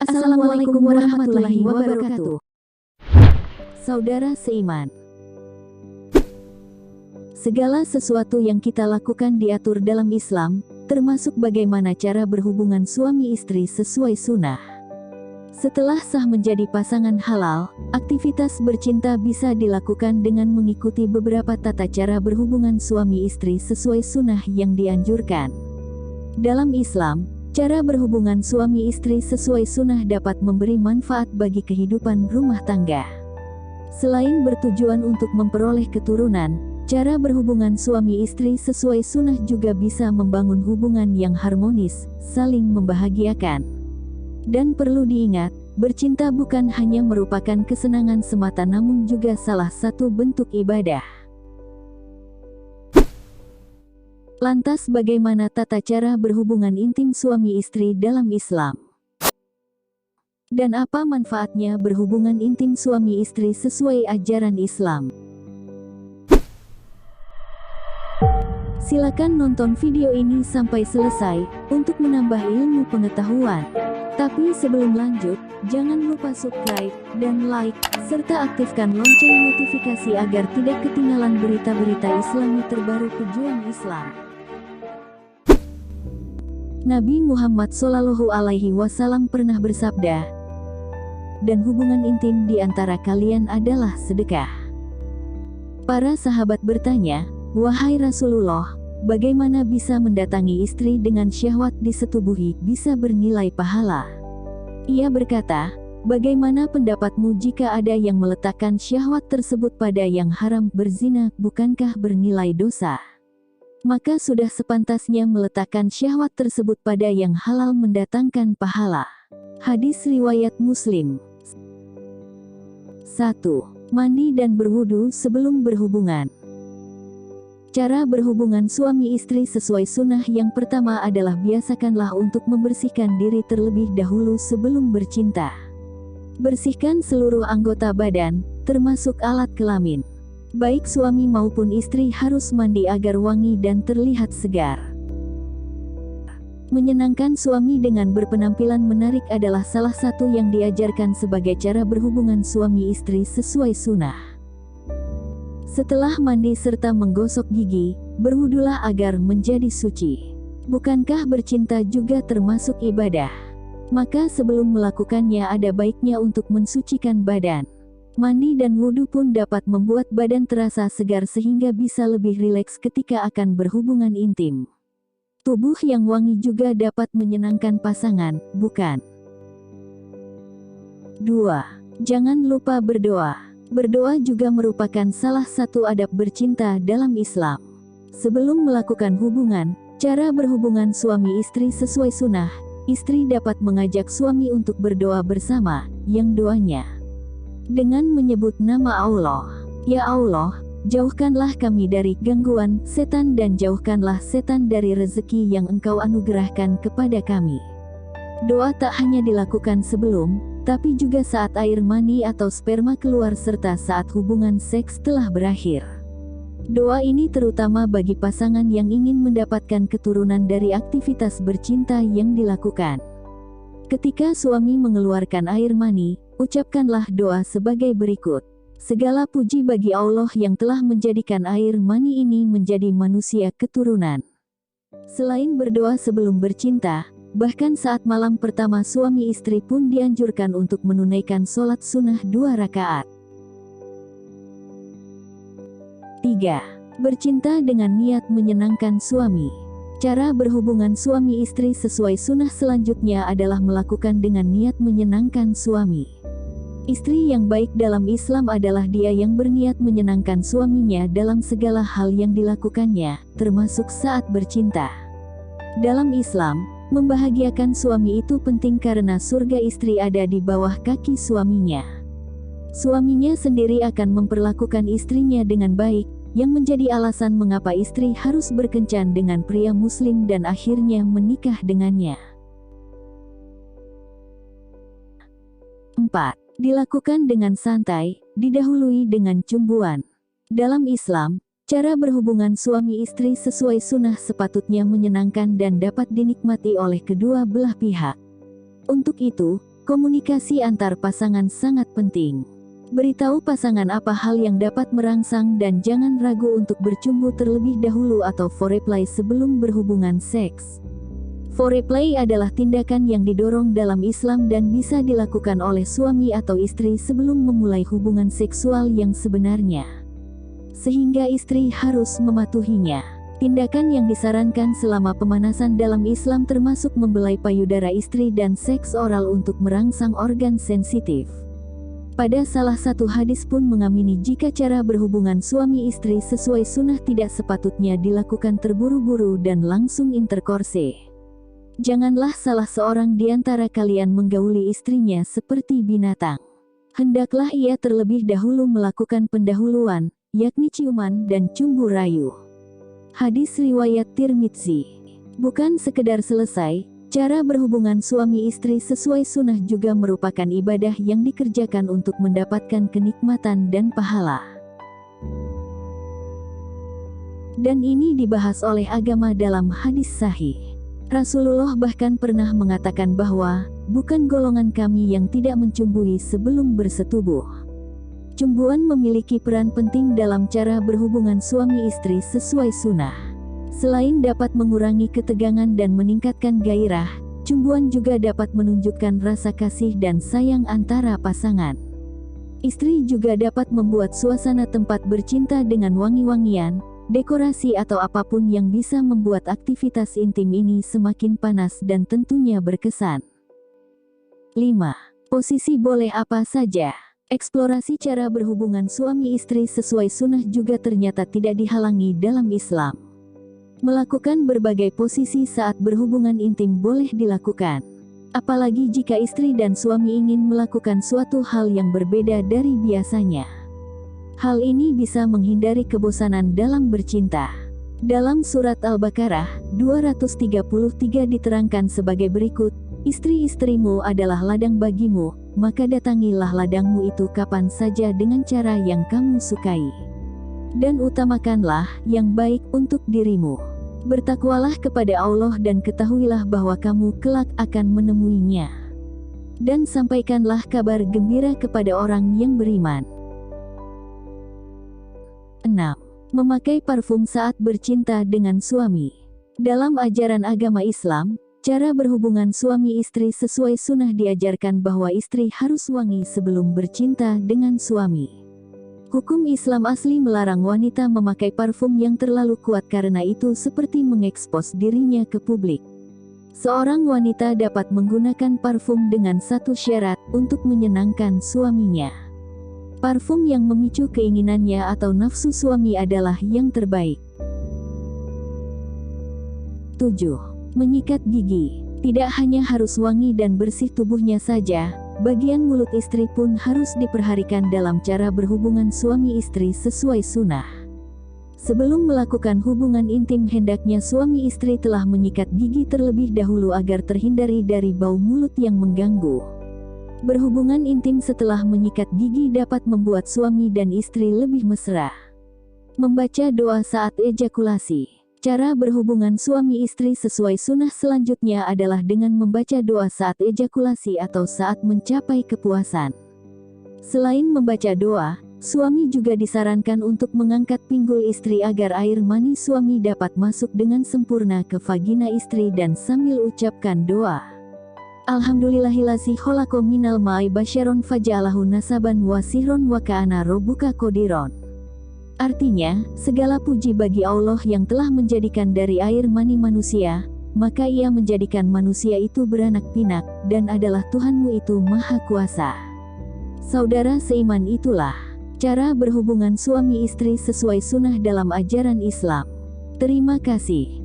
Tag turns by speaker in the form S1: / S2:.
S1: Assalamualaikum warahmatullahi wabarakatuh. Saudara seiman, segala sesuatu yang kita lakukan diatur dalam Islam, termasuk bagaimana cara berhubungan suami istri sesuai sunnah. Setelah sah menjadi pasangan halal, aktivitas bercinta bisa dilakukan dengan mengikuti beberapa tata cara berhubungan suami istri sesuai sunnah yang dianjurkan. Dalam Islam, cara berhubungan suami istri sesuai sunnah dapat memberi manfaat bagi kehidupan rumah tangga. Selain bertujuan untuk memperoleh keturunan, cara berhubungan suami istri sesuai sunnah juga bisa membangun hubungan yang harmonis, saling membahagiakan. Dan perlu diingat, bercinta bukan hanya merupakan kesenangan semata namun juga salah satu bentuk ibadah. Lantas bagaimana tata cara berhubungan intim suami istri dalam Islam? Dan apa manfaatnya berhubungan intim suami istri sesuai ajaran Islam? Silakan nonton video ini sampai selesai, untuk menambah ilmu pengetahuan. Tapi sebelum lanjut, jangan lupa subscribe, dan like, serta aktifkan lonceng notifikasi agar tidak ketinggalan berita-berita Islami terbaru pejuang Islam. Nabi Muhammad SAW pernah bersabda, dan hubungan intim di antara kalian adalah sedekah. Para sahabat bertanya, wahai Rasulullah, bagaimana bisa mendatangi istri dengan syahwat disetubuhi bisa bernilai pahala? Ia berkata, bagaimana pendapatmu jika ada yang meletakkan syahwat tersebut pada yang haram berzina, bukankah bernilai dosa? Maka sudah sepantasnya meletakkan syahwat tersebut pada yang halal mendatangkan pahala. Hadis riwayat Muslim. 1. Mandi dan berwudu sebelum berhubungan. Cara berhubungan suami istri sesuai sunnah yang pertama adalah biasakanlah untuk membersihkan diri terlebih dahulu sebelum bercinta. Bersihkan seluruh anggota badan, termasuk alat kelamin. Baik suami maupun istri harus mandi agar wangi dan terlihat segar. Menyenangkan suami dengan berpenampilan menarik adalah salah satu yang diajarkan sebagai cara berhubungan suami istri sesuai sunnah. Setelah mandi serta menggosok gigi, berwudulah agar menjadi suci. Bukankah bercinta juga termasuk ibadah? Maka sebelum melakukannya ada baiknya untuk mensucikan badan. Mandi dan wudu pun dapat membuat badan terasa segar sehingga bisa lebih rileks ketika akan berhubungan intim. Tubuh yang wangi juga dapat menyenangkan pasangan, bukan? 2. Jangan lupa berdoa. Berdoa juga merupakan salah satu adab bercinta dalam Islam. Sebelum melakukan hubungan, cara berhubungan suami istri sesuai sunnah, istri dapat mengajak suami untuk berdoa bersama, yang doanya dengan menyebut nama Allah. Ya Allah, jauhkanlah kami dari gangguan setan dan jauhkanlah setan dari rezeki yang Engkau anugerahkan kepada kami. Doa tak hanya dilakukan sebelum, tapi juga saat air mani atau sperma keluar serta saat hubungan seks telah berakhir. Doa ini terutama bagi pasangan yang ingin mendapatkan keturunan dari aktivitas bercinta yang dilakukan. Ketika suami mengeluarkan air mani, ucapkanlah doa sebagai berikut. Segala puji bagi Allah yang telah menjadikan air mani ini menjadi manusia keturunan. Selain berdoa sebelum bercinta, bahkan saat malam pertama suami istri pun dianjurkan untuk menunaikan sholat sunnah 2 rakaat. 3. Bercinta dengan niat menyenangkan suami. Cara berhubungan suami istri sesuai sunnah selanjutnya adalah melakukan dengan niat menyenangkan suami. Istri yang baik dalam Islam adalah dia yang berniat menyenangkan suaminya dalam segala hal yang dilakukannya, termasuk saat bercinta. Dalam Islam, membahagiakan suami itu penting karena surga istri ada di bawah kaki suaminya. Suaminya sendiri akan memperlakukan istrinya dengan baik, yang menjadi alasan mengapa istri harus berkencan dengan pria muslim dan akhirnya menikah dengannya. 4. Dilakukan dengan santai, didahului dengan cumbuan. Dalam Islam, cara berhubungan suami istri sesuai sunnah sepatutnya menyenangkan dan dapat dinikmati oleh kedua belah pihak. Untuk itu, Komunikasi antar pasangan sangat penting. Beritahu pasangan apa hal yang dapat merangsang dan jangan ragu untuk bercumbu terlebih dahulu atau foreplay sebelum berhubungan seks. Foreplay adalah tindakan yang didorong dalam Islam dan bisa dilakukan oleh suami atau istri sebelum memulai hubungan seksual yang sebenarnya, sehingga istri harus mematuhinya. Tindakan yang disarankan selama pemanasan dalam Islam termasuk membelai payudara istri dan seks oral untuk merangsang organ sensitif. Pada salah satu hadis pun mengamini jika cara berhubungan suami istri sesuai sunnah tidak sepatutnya dilakukan terburu-buru dan langsung interkorse. Janganlah salah seorang di antara kalian menggauli istrinya seperti binatang. Hendaklah ia terlebih dahulu melakukan pendahuluan, yakni ciuman dan cumbu rayu. Hadis riwayat Tirmidzi. Bukan sekedar selesai, cara berhubungan suami istri sesuai sunnah juga merupakan ibadah yang dikerjakan untuk mendapatkan kenikmatan dan pahala. Dan ini dibahas oleh agama dalam hadis sahih. Rasulullah bahkan pernah mengatakan bahwa, bukan golongan kami yang tidak mencumbui sebelum bersetubuh. Cumbuan memiliki peran penting dalam cara berhubungan suami istri sesuai sunnah. Selain dapat mengurangi ketegangan dan meningkatkan gairah, cumbuan juga dapat menunjukkan rasa kasih dan sayang antara pasangan. Istri juga dapat membuat suasana tempat bercinta dengan wangi-wangian, dekorasi atau apapun yang bisa membuat aktivitas intim ini semakin panas dan tentunya berkesan. 5. Posisi boleh apa saja. Eksplorasi cara berhubungan suami istri sesuai sunnah juga ternyata tidak dihalangi dalam Islam. Melakukan berbagai posisi saat berhubungan intim boleh dilakukan. Apalagi jika istri dan suami ingin melakukan suatu hal yang berbeda dari biasanya. Hal ini bisa menghindari kebosanan dalam bercinta. Dalam surat Al-Baqarah 233 diterangkan sebagai berikut, istri-istrimu adalah ladang bagimu, maka datangilah ladangmu itu kapan saja dengan cara yang kamu sukai. Dan utamakanlah yang baik untuk dirimu. Bertakwalah kepada Allah dan ketahuilah bahwa kamu kelak akan menemuinya. Dan sampaikanlah kabar gembira kepada orang yang beriman. 6. Memakai parfum saat bercinta dengan suami. Dalam ajaran agama Islam, cara berhubungan suami istri sesuai sunnah diajarkan bahwa istri harus wangi sebelum bercinta dengan suami. Hukum Islam asli melarang wanita memakai parfum yang terlalu kuat karena itu seperti mengekspos dirinya ke publik. Seorang wanita dapat menggunakan parfum dengan satu syarat, untuk menyenangkan suaminya. Parfum yang memicu keinginannya atau nafsu suami adalah yang terbaik. 7. Menyikat gigi. Tidak hanya harus wangi dan bersih tubuhnya saja, bagian mulut istri pun harus diperhatikan dalam cara berhubungan suami istri sesuai sunnah. Sebelum melakukan hubungan intim hendaknya suami istri telah menyikat gigi terlebih dahulu agar terhindari dari bau mulut yang mengganggu. Berhubungan intim setelah menyikat gigi dapat membuat suami dan istri lebih mesra. Membaca doa saat ejakulasi. Cara berhubungan suami istri sesuai sunnah selanjutnya adalah dengan membaca doa saat ejakulasi atau saat mencapai kepuasan. Selain membaca doa, suami juga disarankan untuk mengangkat pinggul istri agar air mani suami dapat masuk dengan sempurna ke vagina istri dan sambil ucapkan doa. Alhamdulillahilladzi khalaqa minal ma'i basyaron faja'alahu nasaban wa sihron wa ka'ana rabbuka qadiron. Artinya, segala puji bagi Allah yang telah menjadikan dari air mani manusia, maka ia menjadikan manusia itu beranak pinak, dan adalah Tuhanmu itu maha kuasa. Saudara seiman, itulah cara berhubungan suami istri sesuai sunnah dalam ajaran Islam. Terima kasih.